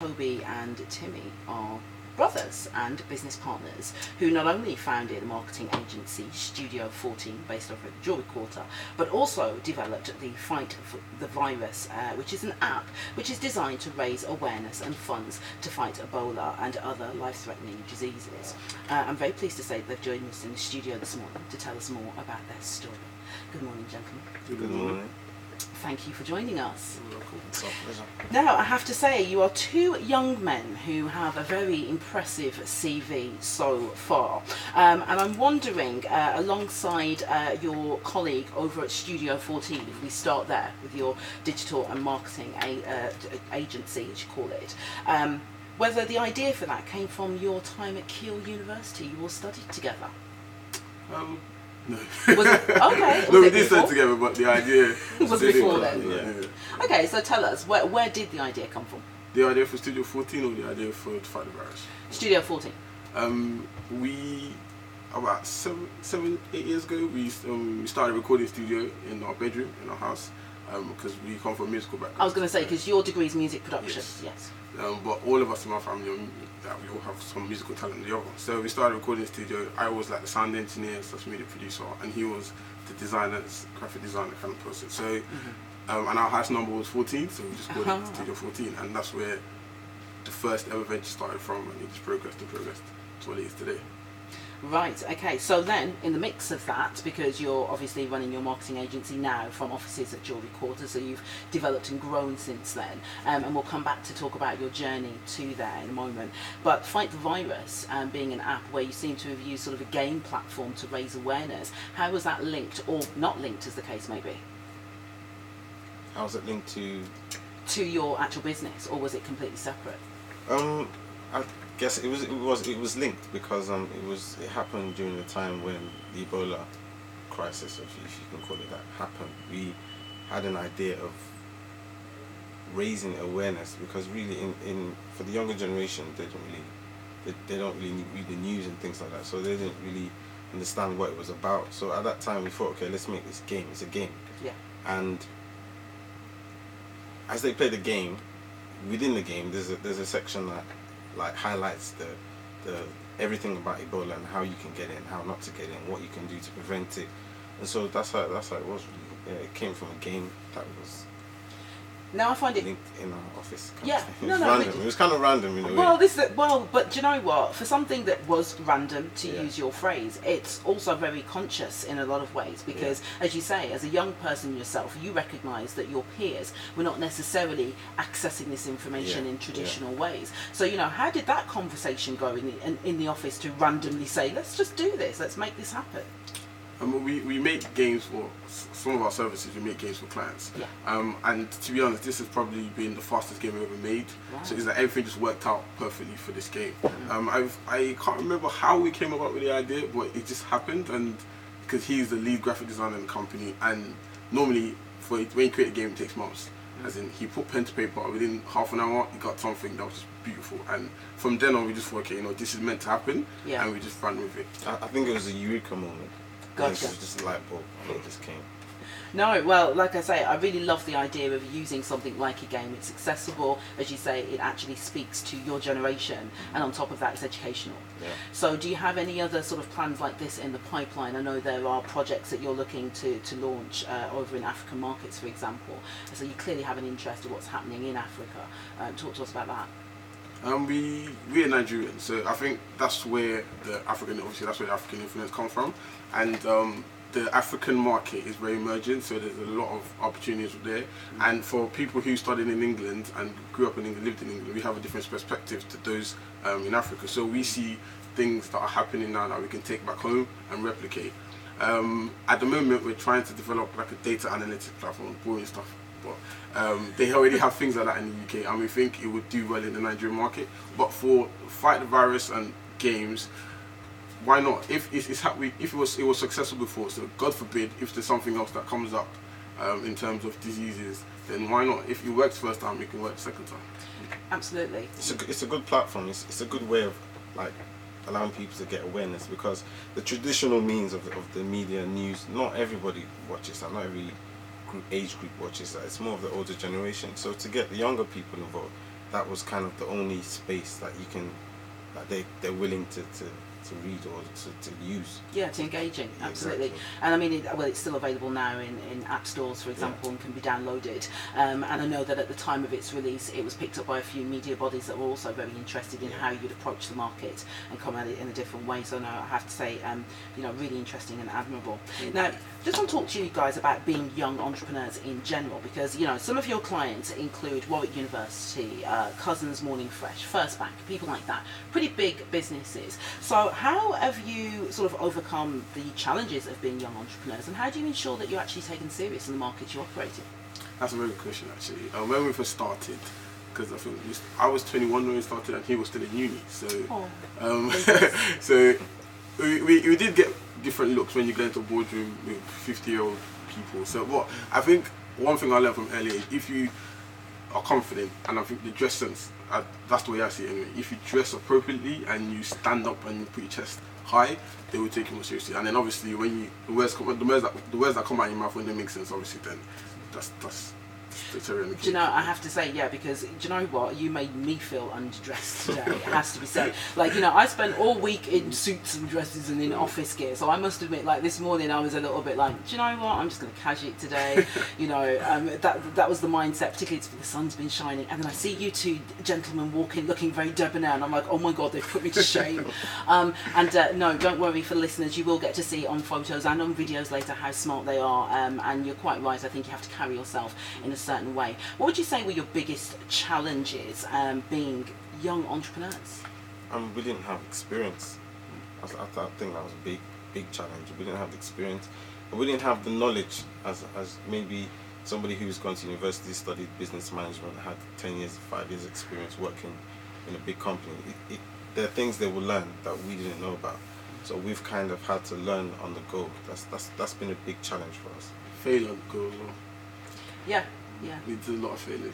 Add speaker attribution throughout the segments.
Speaker 1: Tobi and Timi are brothers and business partners who not only founded a marketing agency, Studio 14, based over at the Warwick Quarter, but also developed the Fight the Virus, which is an app which is designed to raise awareness and funds to fight Ebola and other life-threatening diseases. I'm very pleased to say that they've joined us in the studio this morning to tell us more about their story. Good morning, gentlemen.
Speaker 2: Good morning.
Speaker 1: Thank you for joining us.
Speaker 2: You're welcome. It's our pleasure.
Speaker 1: Now, I have to say, you are two young men who have a very impressive CV so far. And I'm wondering, alongside your colleague over at Studio 14, if we start there with your digital and marketing agency, as you call it, whether the idea for that came from your time at University. You all studied together.
Speaker 2: No.
Speaker 1: Was it? Okay. Was
Speaker 2: No, we
Speaker 1: it
Speaker 2: did
Speaker 1: before?
Speaker 2: study together, but the idea
Speaker 1: Was before then.
Speaker 2: Yeah.
Speaker 1: Okay, so tell us, where did the idea come from?
Speaker 2: The idea for Studio 14 or the idea for Fight the Virus?
Speaker 1: Studio 14.
Speaker 2: We about 8 years ago, we started a recording studio in our bedroom in our house because we come from a musical background.
Speaker 1: I was going to say, because your degree is music production. Yes.
Speaker 2: But all of us in my family, we all have some musical talent in the other. So we started a recording studio. I was like the sound engineer, social media producer, and he was the designer, graphic designer kind of person. So, and our highest number was 14, so we just called it Studio 14, and that's where the first ever venture started from, and it just progressed and progressed to what it is today.
Speaker 1: Right, okay, so then in the mix of that, because you're obviously running your marketing agency now from offices at Warwick Quarter, so you've developed and grown since then, and we'll come back to talk about your journey to there in a moment. But Fight the Virus, being an app where you seem to have used sort of a game platform to raise awareness, how was that linked, or not linked as the case may be?
Speaker 3: How was it linked
Speaker 1: to your actual business, or was it completely separate?
Speaker 3: I guess it was linked because it happened during the time when the Ebola crisis, if you can call it that, happened. We had an idea of raising awareness because really for the younger generation they don't really read the news and things like that, so they didn't really understand what it was about. So at that time we thought, okay, let's make this game. It's a game.
Speaker 1: Yeah.
Speaker 3: And as they play the game, within the game there's a section that like highlights the everything about Ebola and how you can get it and how not to get it and what you can do to prevent it. And so that's how it was really. Yeah, it came from a game that was
Speaker 1: Now I find it
Speaker 3: linked in our office.
Speaker 1: Yeah,
Speaker 3: It was random. It was kind of random in a way.
Speaker 1: But do you know what? For something that was random, to
Speaker 3: Yeah.
Speaker 1: use your phrase, it's also very conscious in a lot of ways because, as you say, as a young person yourself, you recognise that your peers were not necessarily accessing this information in traditional ways. So, how did that conversation go in the office to randomly say, let's just do this, let's make this happen?
Speaker 2: We make games for some of our services. We make games for clients, and to be honest, this has probably been the fastest game we've ever made.
Speaker 1: Right.
Speaker 2: So it's like everything just worked out perfectly for this game. I can't remember how we came about with the idea, but it just happened, and because he's the lead graphic designer in the company, and normally when you create a game, it takes months. As in, he put pen to paper. Within half an hour, he got something that was just beautiful. And from then on, we just thought, okay, this is meant to happen, and we just ran with it.
Speaker 3: I think it was a eureka moment.
Speaker 1: Gotcha.
Speaker 3: It was just a light bulb and it just came.
Speaker 1: No, well, like I say, I really love the idea of using something like a game. It's accessible, as you say, it actually speaks to your generation, and on top of that, it's educational.
Speaker 3: Yeah.
Speaker 1: So do you have any other sort of plans like this in the pipeline? I know there are projects that you're looking to launch over in African markets, for example. So you clearly have an interest in what's happening in Africa. Talk to us about that.
Speaker 2: We're Nigerian, so I think that's where the African influence comes from, and the African market is very emergent, so there's a lot of opportunities there. And for people who studied in England and grew up in England, lived in England, we have a different perspective to those in Africa. So we see things that are happening now that we can take back home and replicate. At the moment, we're trying to develop like a data analytics platform, boring stuff. But they already have things like that in the UK, and we think it would do well in the Nigerian market. But for Fight the Virus and games, why not? If it was successful before, so God forbid if there's something else that comes up in terms of diseases, then why not? If it works first time, it can work the second time.
Speaker 1: Absolutely.
Speaker 3: It's a good platform. It's a good way of like allowing people to get awareness, because the traditional means of the media news, not everybody watches that. Not every age group watches that. It's more of the older generation. So to get the younger people involved, that was kind of the only space that you can, that they're willing to read or to use.
Speaker 1: Yeah, to engage in, absolutely.
Speaker 3: Exactly.
Speaker 1: And I mean, it's still available now in app stores, for example, and can be downloaded. And I know that at the time of its release, it was picked up by a few media bodies that were also very interested in how you'd approach the market and come at it in a different way. So no, I have to say, really interesting and admirable. Now, just want to talk to you guys about being young entrepreneurs in general, because some of your clients include Warwick University, Cussons, Morning Fresh, First Bank, people like that, pretty big businesses. So how have you sort of overcome the challenges of being young entrepreneurs, and how do you ensure that you're actually taken serious in the market you operate in?
Speaker 2: That's a very good question, actually. When we first started, because I think I was 21 when we started and he was still in uni, so so we did get different looks when you go into a boardroom with 50-year-old people. So what I think one thing I learned from earlier is if you are confident, and I think the dress sense, that's the way I see it anyway. If you dress appropriately and you stand up and you put your chest high, they will take you more seriously. And then obviously when the words that come out of your mouth, when they make sense, obviously then that's the cherry on the cake.
Speaker 1: Do you know, I have to say, because do you know what? You made me feel underdressed today, it has to be said. I spent all week in suits and dresses and in office gear, so I must admit, this morning I was a little bit like, do you know what? I'm just going to cash it today. That was the mindset, particularly the sun's been shining, and then I see you two gentlemen walking, looking very debonair, and I'm like, oh my God, they've put me to shame. No, don't worry for the listeners, you will get to see on photos and on videos later how smart they are, and you're quite right, I think you have to carry yourself in a certain way. What would you say were your biggest challenges being young entrepreneurs?
Speaker 3: We didn't have experience. I think that was a big challenge. We didn't have the experience, and we didn't have the knowledge as maybe somebody who's gone to university, studied business management, had 10 years, 5 years experience working in a big company. There are things they will learn that we didn't know about. So we've kind of had to learn on the go. That's been a big challenge for us.
Speaker 2: Fail on the go as well.
Speaker 1: Yeah.
Speaker 2: We did a lot of failure.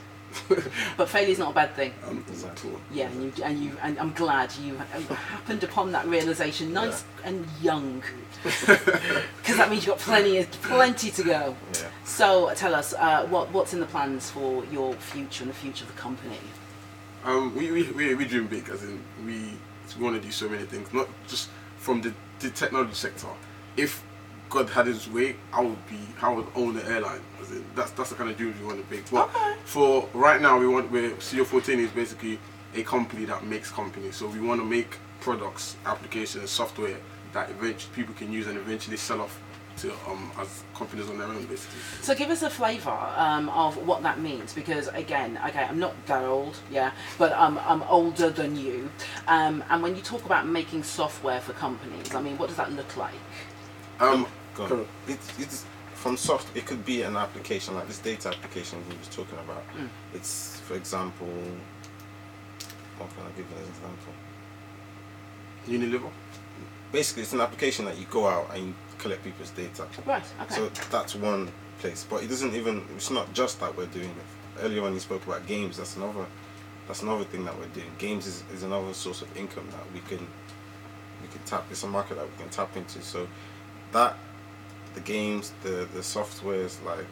Speaker 1: But failure's not a bad thing.
Speaker 2: Exactly.
Speaker 1: Yeah, and I'm glad you happened upon that realization, nice and young, because that means you've got plenty to go.
Speaker 3: Yeah.
Speaker 1: So tell us, what's in the plans for your future and the future of the company?
Speaker 2: We dream big, as in we want to do so many things, not just from the technology sector. If God had his way, I would own the airline. As in, that's the kind of dreams we want to make. But for right now, Studio 14 is basically a company that makes companies. So we want to make products, applications, software that eventually people can use and eventually sell off to as companies on their own, basically.
Speaker 1: So give us a flavour of what that means, because again, I'm not that old, but I'm older than you. And when you talk about making software for companies, I mean, what does that look like?
Speaker 3: It's from soft. It could be an application like this data application he was talking about. It's, for example, what can I give you as an example?
Speaker 2: Unilever.
Speaker 3: Basically, it's an application that you go out and you collect people's data.
Speaker 1: Right. Okay.
Speaker 3: So that's one place, but it's not just that we're doing it. Earlier when you spoke about games, that's another thing that we're doing. Games is another source of income that we can tap. It's a market that we can tap into. So that the games, the softwares, like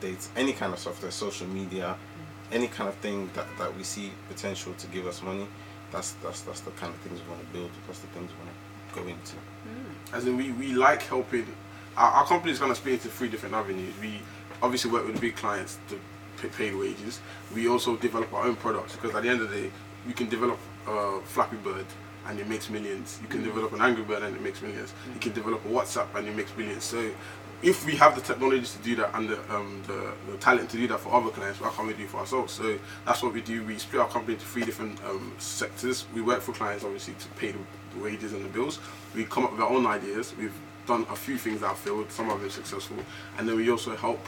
Speaker 3: dates, any kind of software, social media, any kind of thing that we see potential to give us money, that's the kind of things we want to build. That's the things we want to go into.
Speaker 2: As in, we like helping. Our company is going to split into 3 different avenues. We obviously work with big clients to pay wages. We also develop our own products, because at the end of the day, we can develop Flappy Bird and it makes millions. You can develop an Angry Bird and it makes millions. You can develop a WhatsApp and it makes millions. So if we have the technology to do that and the talent to do that for other clients, why can't we do it for ourselves? So that's what we do. We split our company into 3 different sectors. We work for clients, obviously, to pay the wages and the bills. We come up with our own ideas. We've done a few things that have failed, some have been successful, and then we also help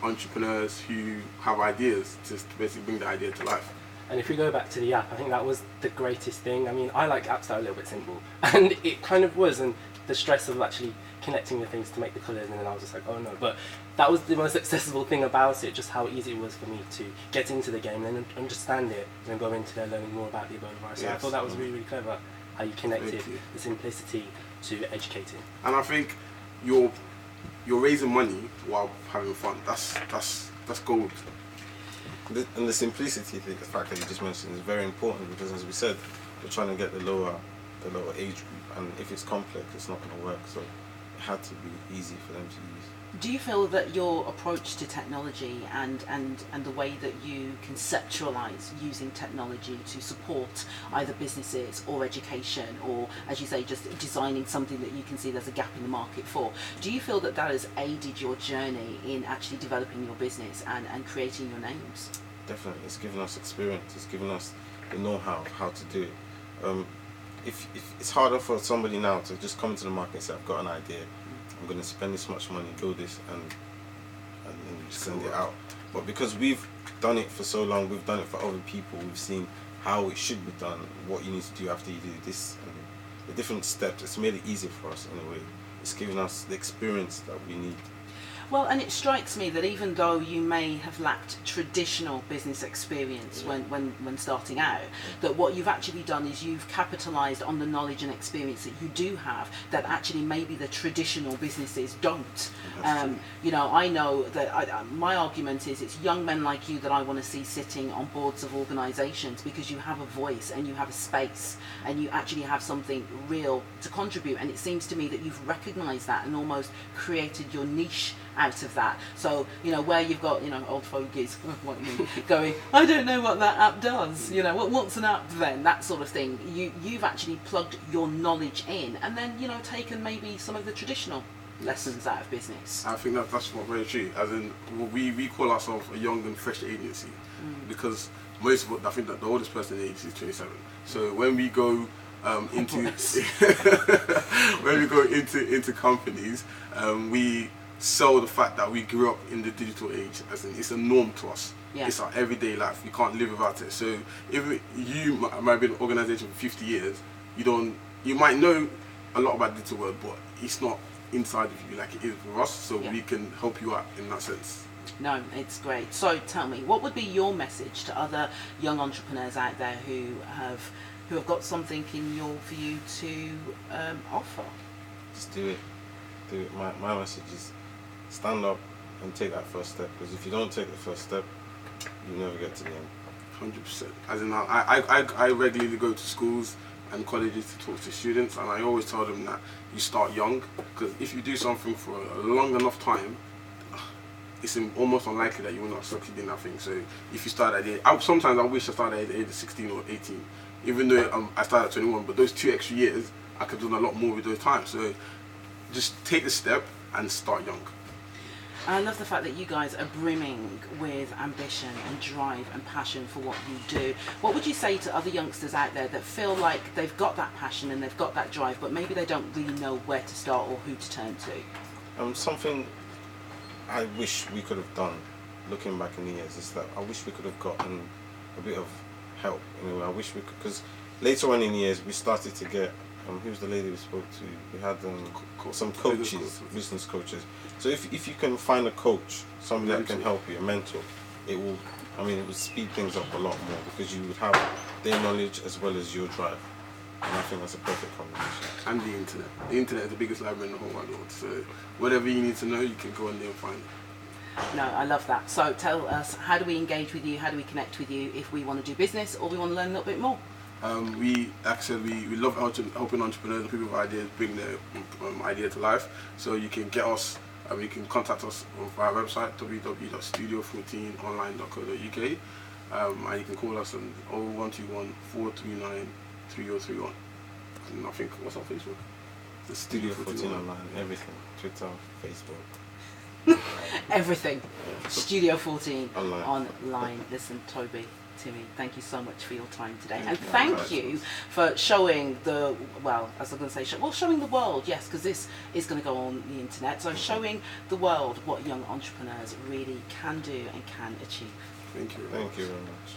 Speaker 2: entrepreneurs who have ideas to basically bring the idea to life.
Speaker 4: And if we go back to the app, I think that was the greatest thing. I mean, I like apps that are a little bit simple, and it kind of was, and the stress of actually connecting the things to make the colours, and then I was just like, oh no. But that was the most accessible thing about it, just how easy it was for me to get into the game and then understand it, and then go into there learning more about the Ebola virus. So I thought that was really, really clever, how you connected the simplicity to educating.
Speaker 2: And I think you're raising money while having fun. That's gold.
Speaker 3: And the simplicity thing, the fact that you just mentioned, is very important because, as we said, we're trying to get the lower age group, and if it's complex, it's not going to work. So it had to be easy for them to use.
Speaker 1: Do you feel that your approach to technology and the way that you conceptualise using technology to support either businesses or education, or, as you say, just designing something that you can see there's a gap in the market for, do you feel that that has aided your journey in actually developing your business and creating your names?
Speaker 3: Definitely. It's given us experience. It's given us the know-how of how to do it. If it's harder for somebody now to just come into the market and say, I've got an idea, I'm going to spend this much money, build this, and send it out. But because we've done it for so long, we've done it for other people, we've seen how it should be done, what you need to do after you do this, and the different steps. It's made it easier for us in a way. It's given us the experience that we need.
Speaker 1: Well, and it strikes me that even though you may have lacked traditional business experience when starting out, that what you've actually done is you've capitalised on the knowledge and experience that you do have that actually maybe the traditional businesses don't. You know, I know that my argument is it's young men like you that I want to see sitting on boards of organisations, because you have a voice and you have a space and you actually have something real to contribute, and it seems to me that you've recognised that and almost created your niche out of that. So, you know, where you've got, you know, old fogies like me going, I don't know what that app does, you know, what's an app then, that sort of thing. You've actually plugged your knowledge in and then, you know, taken maybe some of the traditional lessons out of business.
Speaker 2: I think that's not very true. As in, we call ourselves a young and fresh agency because most of I think that the oldest person in the agency is 27. So when we go into when we go into companies, we sell the fact that we grew up in the digital age, as in it's a norm to us. Yeah. It's our everyday life. We can't live without it. So if you might be in an organisation for 50 years, you might know a lot about the digital world, but it's not inside of you like it is for us. So we can help you out in that sense.
Speaker 1: No, it's great. So tell me, what would be your message to other young entrepreneurs out there who have got something for you to offer?
Speaker 3: Just do it. Do it. My message is stand up and take that first step, because if you don't take the first step, you never get to the end.
Speaker 2: 100%. As in, I regularly go to schools and colleges to talk to students, and I always tell them that you start young, because if you do something for a long enough time, it's almost unlikely that you will not succeed in that thing. So if you start at the age, sometimes I wish I started at the age of 16 or 18, even though I started at 21, but those 2 extra years, I could have done a lot more with those times. So just take the step and start young.
Speaker 1: I love the fact that you guys are brimming with ambition and drive and passion for what you do. What would you say to other youngsters out there that feel like they've got that passion and they've got that drive, but maybe they don't really know where to start or who to turn to?
Speaker 3: Something I wish we could have done, looking back in the years, is that I wish we could have gotten a bit of help. I wish we could, because later on in the years we started to get, who was the lady we spoke to? We had some coaches, business coaches. So if you can find a coach, somebody that can help you, a mentor, it will speed things up a lot more, because you would have their knowledge as well as your drive. And I think that's a perfect combination. And
Speaker 2: the internet. The internet is the biggest library in the whole wide world. So whatever you need to know, you can go in there and find it.
Speaker 1: No, I love that. So tell us, how do we engage with you? How do we connect with you if we want to do business or we want to learn a little bit more?
Speaker 2: Like I said, we love helping entrepreneurs and people with ideas bring their idea to life. So you can get us, you can contact us via our website, www.studio14online.co.uk, and you can call us on 0121 439 3031. And I think, what's on Facebook?
Speaker 3: The Studio 14 Online, everything. Twitter, Facebook.
Speaker 1: Everything. Studio 14 online. Listen, Tobi Timi, thank you so much for your time today, and thank you for showing the, well, as I'm going to say, showing the world, yes, because this is going to go on the internet, so showing the world what young entrepreneurs really can do and can achieve.
Speaker 2: Thank you.
Speaker 3: Thank you very much.